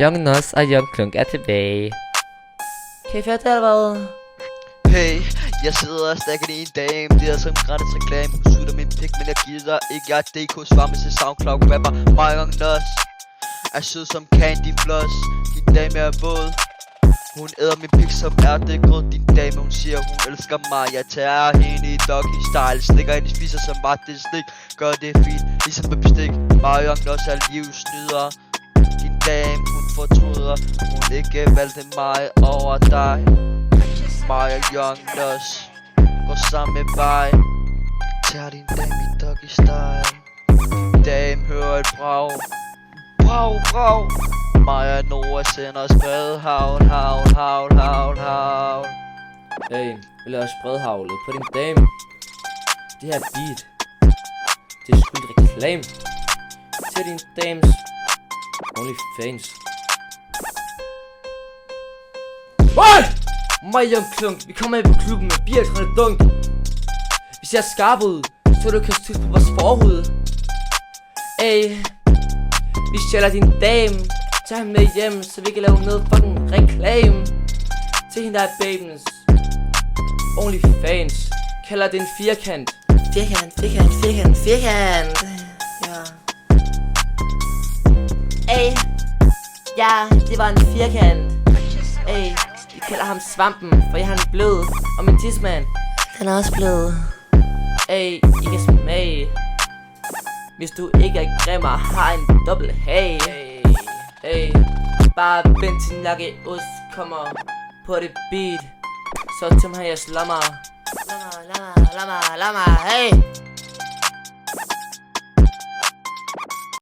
Young Nos og Young Klunk er tilbage. Kan I fatte det, eller hvad? Hey, jeg sidder og stakker i en dame. Det er som gratis reklame. Hun sutter min pik, men jeg gider ikke. Jeg er DK svarme til SoundCloud rapper. My Young Nos er sød som Candy Floss. Din dame er våd. Hun æder min pik som er det grød. Din dame, hun siger hun elsker mig. Jeg tager hende i doggy style. Slikker hende, spiser som var det slik. Gør det fint, ligesom med bestik. My Young Nos er livsnyder. Din dame, hun fortryder. Hun ikke valgte mig over dig. My Young Nos går samme vej. Tag din dame i doggy style. Dame hører et brag. Brag, brag. Maja Noah sender spredhavl, havl, havl, havl, havl. Hey, vil jeg også spredhavlet på din dame? Det her beat, det er sgu en reklame til din dames OnlyFans. What? My Young Klunk, vi kommer ind på klubben med bier og dunk. Vi ser skarpe ud, så du kan stysse på vores forhud. Ey, vi stjæler din dame. Tag ham med hjem, så vi kan lave noget fucking reklame til hende der er babyens OnlyFans. Kalder det en firkant. Firkant, firkant, firkant, firkant. Ja. Ey, ja, det var en firkant. Ey, vi kalder ham Svampen, for jeg har en blød. Og min tidsmand, han er også blød. Ey, I kan smage, hvis du ikke er grim og har en dobbelt hage. Hey, bare vent til nakke ost kommer på det beat. Så tøm her jeres lammer. Lammer, lammer, lammer, lammer, hey.